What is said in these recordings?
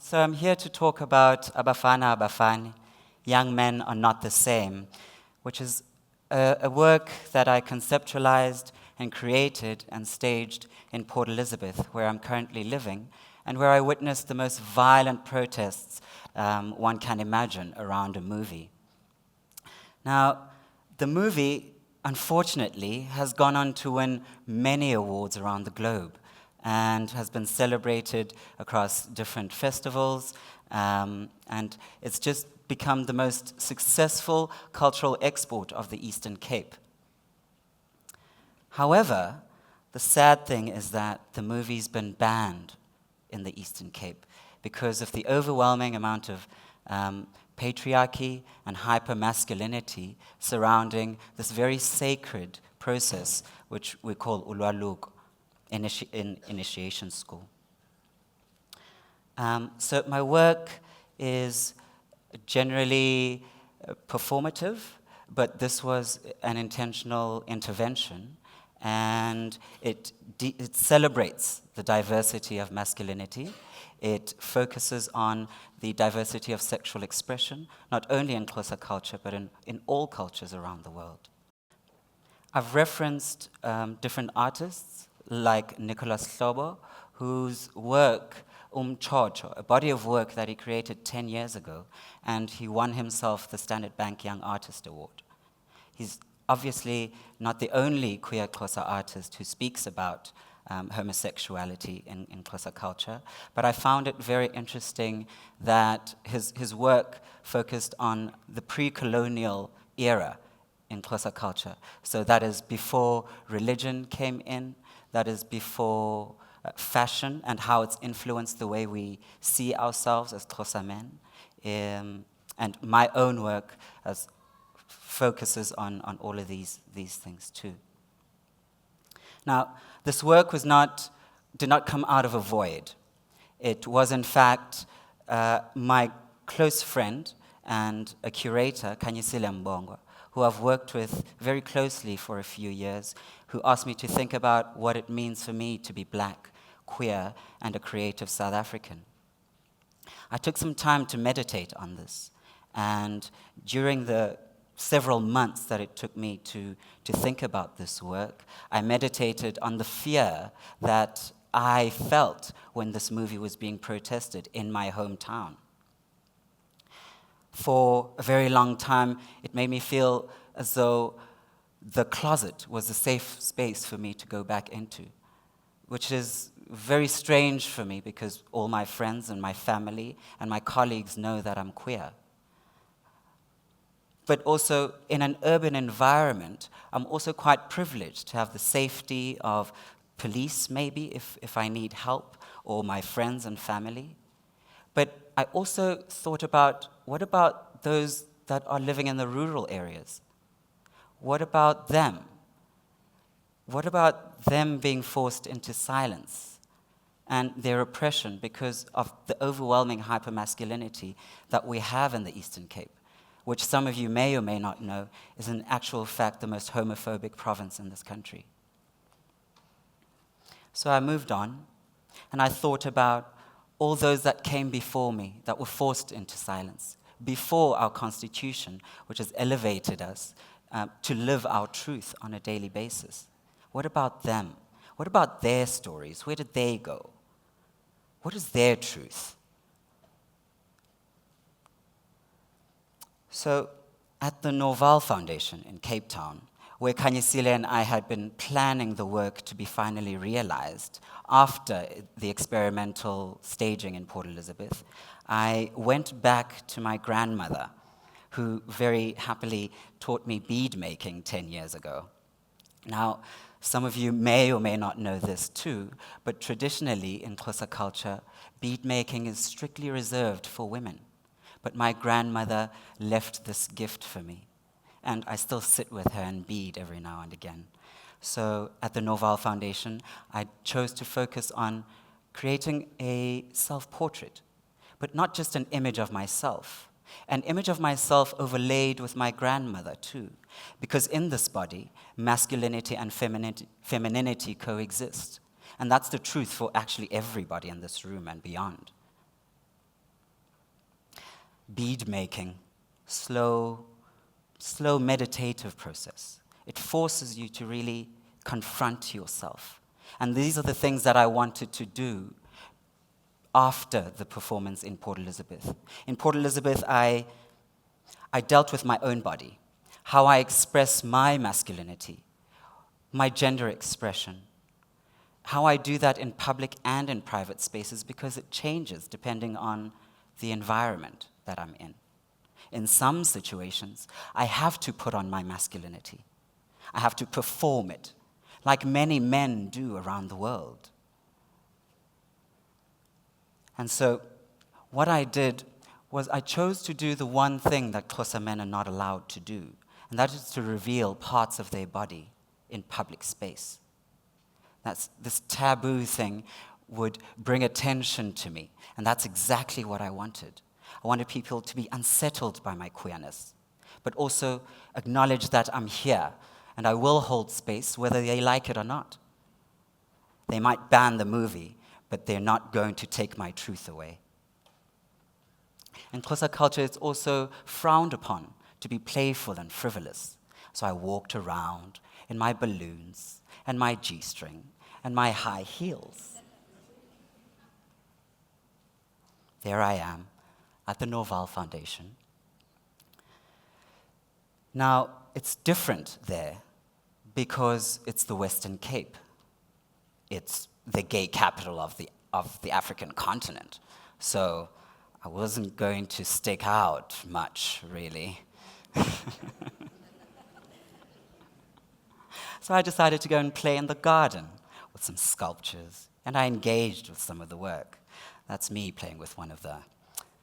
So I'm here to talk about Abafana, Abafani, Young Men Are Not the Same, which is a work that I conceptualized and created and staged in Port Elizabeth, where I'm currently living, and where I witnessed the most violent protests one can imagine around a movie. Now, the movie, unfortunately, has gone on to win many awards around the globe and has been celebrated across different festivals, and it's just become the most successful cultural export of the Eastern Cape. However, the sad thing is that the movie's been banned in the Eastern Cape because of the overwhelming amount of patriarchy and hypermasculinity surrounding this very sacred process, which we call ulwaluko, in initiation school. So my work is generally performative, but this was an intentional intervention, and it celebrates the diversity of masculinity. It focuses on the diversity of sexual expression, not only in Xhosa culture, but in all cultures around the world. I've referenced different artists like Nicholas Hlobo, whose work, Umchocho, a body of work that he created 10 years ago, and he won himself the Standard Bank Young Artist Award. He's obviously not the only queer Xhosa artist who speaks about homosexuality in Xhosa culture, but I found it very interesting that his work focused on the pre-colonial era in Xhosa culture. So that is before religion came in, that is before fashion and how it's influenced the way we see ourselves as Xhosa men. And my own work focuses on all of these things too. Now, this work did not come out of a void. It was, in fact, my close friend and a curator, Kanyisile Mbongo, who I've worked with very closely for a few years, who asked me to think about what it means for me to be black, queer, and a creative South African. I took some time to meditate on this, and during the several months that it took me to think about this work, I meditated on the fear that I felt when this movie was being protested in my hometown. For a very long time, it made me feel as though the closet was a safe space for me to go back into, which is very strange for me because all my friends and my family and my colleagues know that I'm queer. But also in an urban environment, I'm also quite privileged to have the safety of police, maybe, if I need help, or my friends and family. But I also thought about, what about those that are living in the rural areas? What about them? What about them being forced into silence and their oppression because of the overwhelming hypermasculinity that we have in the Eastern Cape, which some of you may or may not know is in actual fact the most homophobic province in this country. So I moved on, and I thought about all those that came before me that were forced into silence, before our Constitution, which has elevated us to live our truth on a daily basis. What about them? What about their stories? Where did they go? What is their truth? So at the Norval Foundation in Cape Town, where Kanyisile and I had been planning the work to be finally realized after the experimental staging in Port Elizabeth, I went back to my grandmother, who very happily taught me bead making 10 years ago. Now, some of you may or may not know this too, but traditionally in Xhosa culture, bead making is strictly reserved for women. But my grandmother left this gift for me, and I still sit with her and bead every now and again. So at the Norval Foundation, I chose to focus on creating a self-portrait, but not just an image of myself, an image of myself overlaid with my grandmother too, because in this body, masculinity and femininity coexist. And that's the truth for actually everybody in this room and beyond. bead making, slow meditative process. It forces you to really confront yourself. And these are the things that I wanted to do after the performance in Port Elizabeth. In Port Elizabeth, I dealt with my own body, how I express my masculinity, my gender expression, how I do that in public and in private spaces, because it changes depending on the environment that I'm in. In some situations, I have to put on my masculinity. I have to perform it, like many men do around the world. And so what I did was I chose to do the one thing that Xhosa men are not allowed to do, and that is to reveal parts of their body in public space. This taboo thing would bring attention to me, and that's exactly what I wanted. I wanted people to be unsettled by my queerness, but also acknowledge that I'm here, and I will hold space whether they like it or not. They might ban the movie, but they're not going to take my truth away. In Xhosa culture, it's also frowned upon to be playful and frivolous. So I walked around in my balloons and my G-string and my high heels. There I am at the Norval Foundation. Now, it's different there because it's the Western Cape. It's the gay capital of the African continent. So I wasn't going to stick out much, really. So I decided to go and play in the garden with some sculptures, and I engaged with some of the work. That's me playing with one of the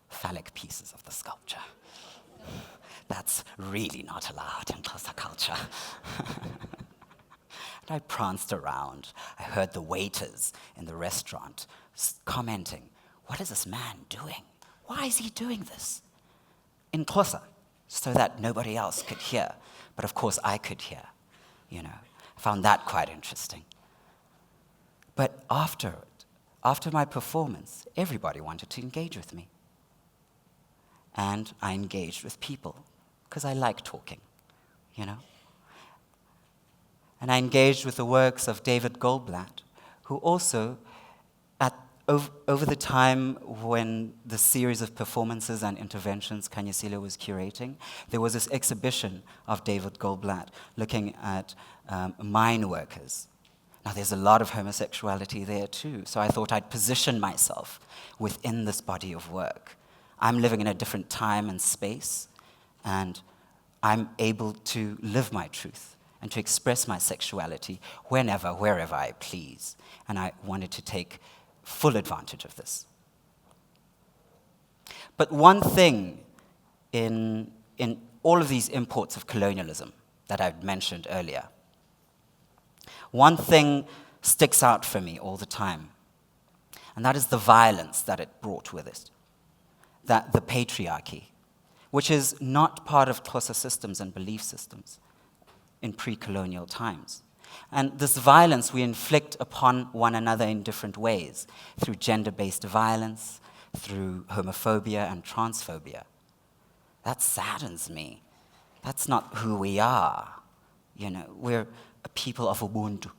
phallic pieces of the sculpture. That's really not allowed in Xhosa culture. And I pranced around. I heard the waiters in the restaurant commenting, "What is this man doing? Why is he doing this?" In Xhosa, so that nobody else could hear. But of course I could hear, I found that quite interesting. But after my performance, everybody wanted to engage with me. And I engaged with people, because I like talking, And I engaged with the works of David Goldblatt, who also, over the time when the series of performances and interventions Kanyasile was curating, there was this exhibition of David Goldblatt looking at mine workers. Now, there's a lot of homosexuality there too, so I thought I'd position myself within this body of work. I'm living in a different time and space, and I'm able to live my truth and to express my sexuality whenever, wherever I please. And I wanted to take full advantage of this. But one thing in all of these imports of colonialism that I've mentioned earlier, one thing sticks out for me all the time, and that is the violence that it brought with it, that the patriarchy, which is not part of Xhosa systems and belief systems in pre-colonial times. And this violence we inflict upon one another in different ways, through gender-based violence, through homophobia and transphobia. That saddens me. That's not who we are. We're a people of Ubuntu,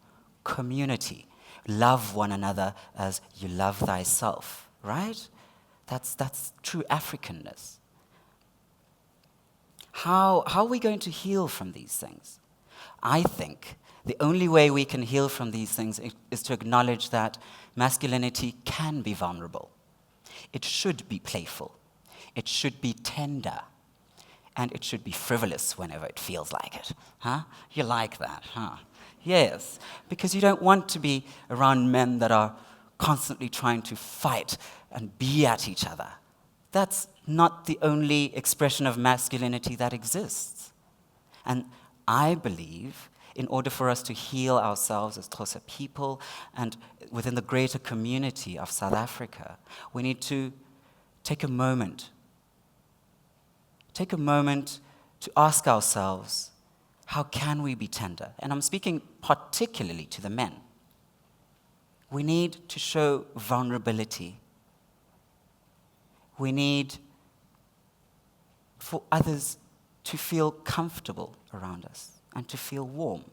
community. Love one another as you love thyself, right? That's true Africanness. How are we going to heal from these things? I think the only way we can heal from these things is to acknowledge that masculinity can be vulnerable. It should be playful. It should be tender. And it should be frivolous whenever it feels like it. Huh? You like that, huh? Yes, because you don't want to be around men that are constantly trying to fight and be at each other. That's not the only expression of masculinity that exists. And I believe in order for us to heal ourselves as Xhosa people and within the greater community of South Africa, we need to take a moment to ask ourselves, how can we be tender? And I'm speaking particularly to the men. We need to show vulnerability. We need for others to feel comfortable around us and to feel warm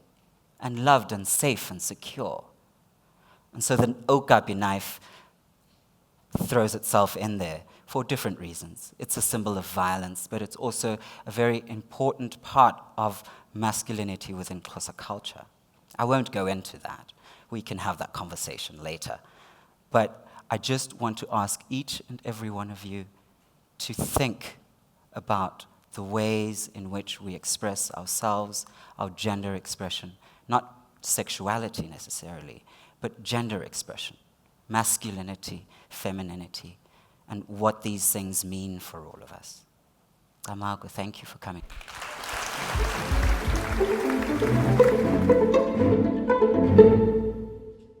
and loved and safe and secure. And so the okapi knife throws itself in there for different reasons. It's a symbol of violence, but it's also a very important part of masculinity within Xhosa culture. I won't go into that. We can have that conversation later. But I just want to ask each and every one of you to think about the ways in which we express ourselves, our gender expression, not sexuality necessarily, but gender expression, masculinity, femininity, and what these things mean for all of us. Amago, thank you for coming.